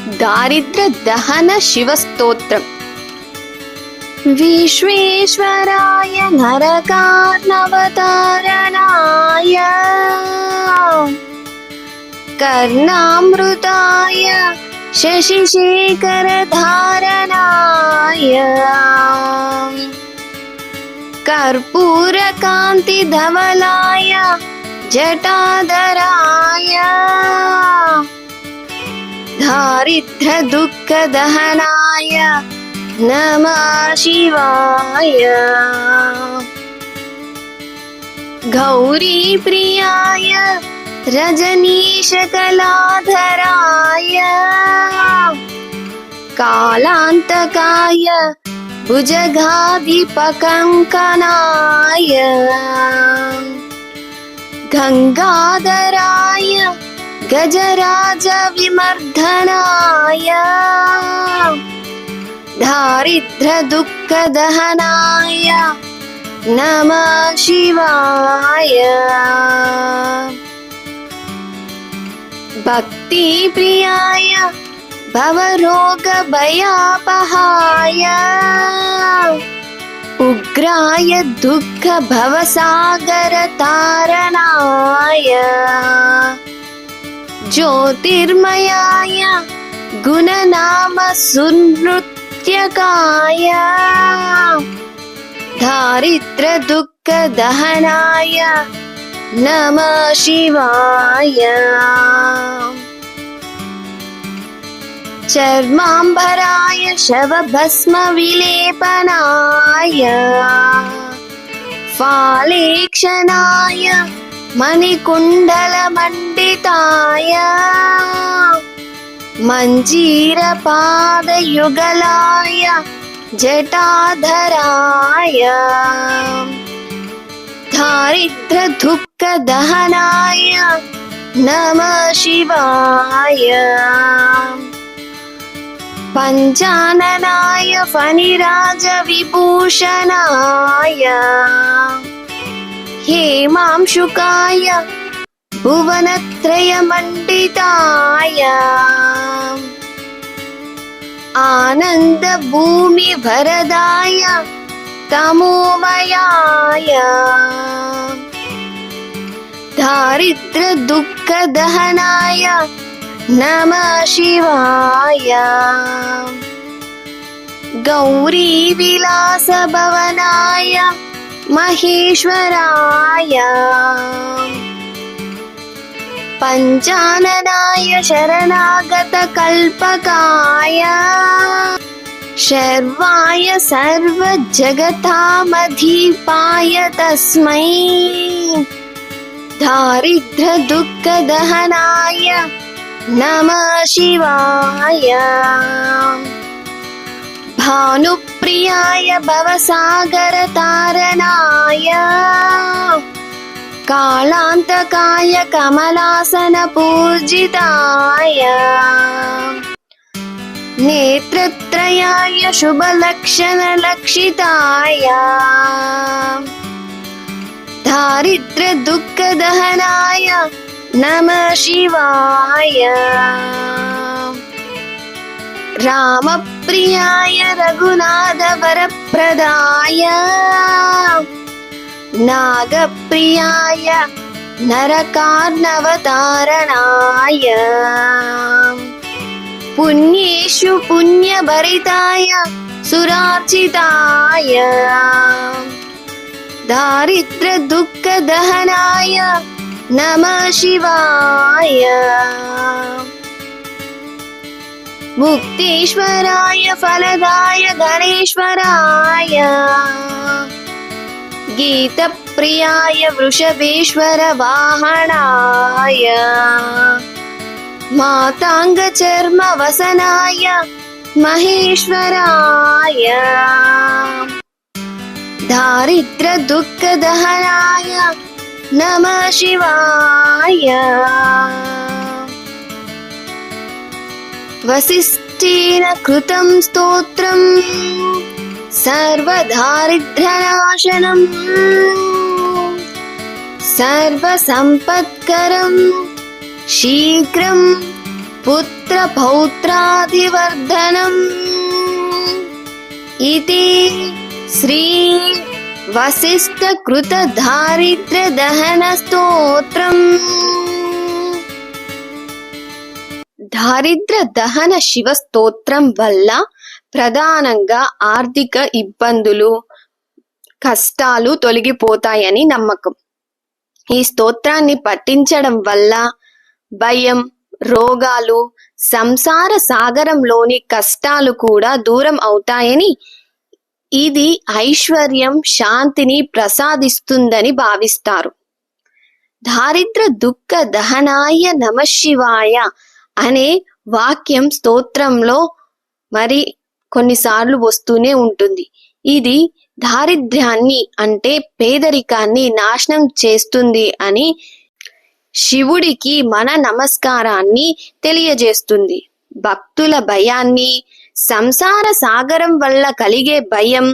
दारिद्र्यदहन शिवस्तोत्रम्। विश्वेश्वराय नरकार्णवतारणाय कर्णामृताय शशिशेखरधारणाय कर्पूरकान्तिधवलाय जटाधराय दारिद्र्यदुःखदहनाय नमः शिवाय। गौरीप्रियाय रजनीशकलाधराय कालान्तकाय भुजगाधिपकङ्कणाय गङ्गाधराय गजराजविमर्दनाय दारिद्र्यदुःखदहनाय नमः शिवाय। भक्तिप्रियाय भवरोगभयापहाय उग्राय दुःखभवसागरतारणाय ज्योतिर्मयाय गुणनामसुनृत्यकाय दारिद्र्यदुःखदहनाय नमः शिवाय। चर्माम्बराय शवभस्मविलेपनाय फालेक्षणाय मणिकुण्डलमण्डिताय मञ्जीरपादयुगलाय जटाधराय दारिद्र्यदुःखदहनाय नमः शिवाय। पञ्चाननाय फणिराजविभूषणाय हेमांशुकाय भुवनत्रयमण्डिताय आनन्दभूमिवरदाय तमोमयाय दारिद्र्यदुःखदहनाय नमः शिवाय। गौरीविलासभवनाय महेश्वराय पञ्चाननाय शरणागतकल्पकाय शर्वाय सर्वजगतामधिपाय तस्मै दारिद्र्यदुःखदहनाय नमः शिवाय। भानुप्रियाय भवसागरतारणाय कालान्तकाय कमलासनपूजिताय नेत्रत्रयाय शुभलक्षणलक्षिताय दारिद्र्यदुःखदहनाय नमः शिवाय। रामप्रियाय रघुनाथवरप्रदाय नागप्रियाय नरकार्णवतारणाय पुण्येषु पुण्यभरिताय सुरार्चिताय दारिद्र्यदुःखदहनाय नमः शिवाय। मुक्तेश्वराय फलदाय गणेश्वराय गीतप्रियाय वृषभेश्वर वाहनाय माताङ्गचर्मवसनाय महेश्वराय दारिद्र्यदुःखदहनाय नमः शिवाय। वसिष्ठेन कृतं स्तोत्रम् सर्वदारिद्र्यनाशनम् सर्वसम्पत्करम् शीघ्रं పుత్ర పౌత్రాదివర్ధనం ఇతి శ్రీ వశిష్ఠ కృత దారిద్ర్య దహన స్తోత్రం. దారిద్ర్య దహన శివ స్తోత్రం వల్ల ప్రధానంగా ఆర్థిక ఇబ్బందులు, కష్టాలు తొలగిపోతాయని నమ్మకం. ఈ స్తోత్రాన్ని పఠించడం వల్ల భయం, రోగాలు, సంసార సాగరంలోని కష్టాలు కూడా దూరం అవుతాయని, ఇది ఐశ్వర్యం, శాంతిని ప్రసాదిస్తుందని భావిస్తారు. దారిద్ర దుఃఖ దహనాయ నమఃశివాయ అనే వాక్యం స్తోత్రంలో మరి కొన్నిసార్లు వస్తూనే ఉంటుంది. ఇది దారిద్ర్యాన్ని అంటే పేదరికాన్ని నాశనం చేస్తుంది అని శివుడికి మన నమస్కారాన్ని తెలియజేస్తుంది. భక్తుల భయాన్ని, సంసార సాగరం వల్ల కలిగే భయం,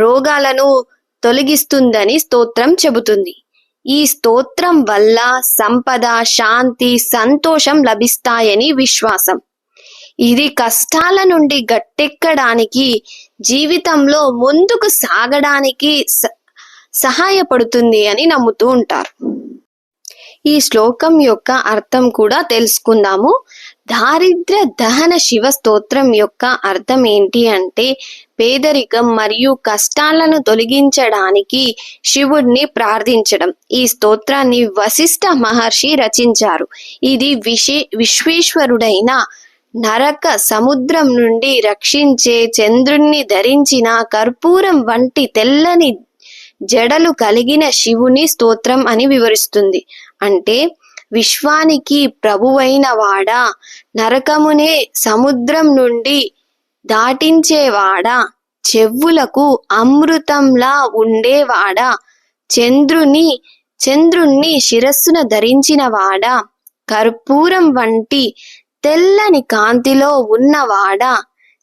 రోగాలను తొలగిస్తుందని స్తోత్రం చెబుతుంది. ఈ స్తోత్రం వల్ల సంపద, శాంతి, సంతోషం లభిస్తాయని విశ్వాసం. ఇది కష్టాల నుండి గట్టెక్కడానికి, జీవితంలో ముందుకు సాగడానికి సహాయపడుతుంది అని నమ్ముతూ ఉంటారు. ఈ శ్లోకం యొక్క అర్థం కూడా తెలుసుకుందాము. దారిద్ర్య దహన శివ స్తోత్రం యొక్క అర్థం ఏంటి అంటే, పేదరికం మరియు కష్టాలను తొలగించడానికి శివుడిని ప్రార్థించడం. ఈ స్తోత్రాన్ని వశిష్ఠ మహర్షి రచించారు. ఇది విశ్వేశ్వరుడైన నరక సముద్రం నుండి రక్షించే చంద్రుణ్ణి ధరించిన కర్పూరం వంటి తెల్లని జడలు కలిగిన శివుని స్తోత్రం అని వివరిస్తుంది. అంటే విశ్వానికి ప్రభువైన వాడా, నరకమునే సముద్రం నుండి దాటించేవాడా, చెవులకు అమృతంలా ఉండేవాడా, చంద్రుణ్ణి శిరస్సున ధరించిన వాడా, కర్పూరం వంటి తెల్లని కాంతిలో ఉన్నవాడా,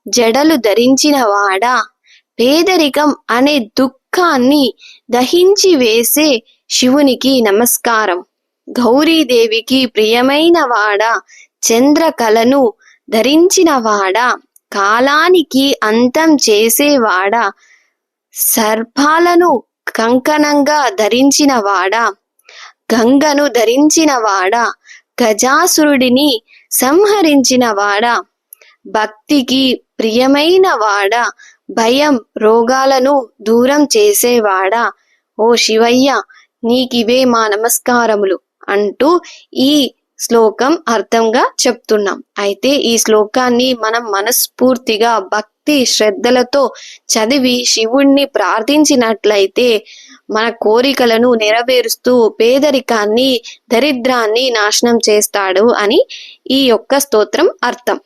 జడలు ధరించిన వాడా, పేదరికం అనే దుఃఖాన్ని దహించి వేసే శివునికి నమస్కారం. గౌరీదేవికి ప్రియమైన వాడా, చంద్రకళను ధరించిన వాడా, కాలానికి అంతం చేసేవాడా, సర్పాలను కంకణంగా ధరించిన వాడా, గంగను ధరించిన వాడా, గజాసురుడిని సంహరించిన వాడా, భక్తికి ప్రియమైన వాడా, భయం, రోగాలను దూరం చేసేవాడా, ఓ శివయ్య నీకివే మా నమస్కారములు అంటూ ఈ శ్లోకం అర్థంగా చెప్తున్నాం. అయితే ఈ శ్లోకాన్ని మనం మనస్ఫూర్తిగా భక్తి శ్రద్ధలతో చదివి శివుణ్ణి ప్రార్థించినట్లయితే మన కోరికలను నెరవేరుస్తూ పేదరికాన్ని, దరిద్రాన్ని నాశనం చేస్తాడు అని ఈ యొక్క స్తోత్రం అర్థం.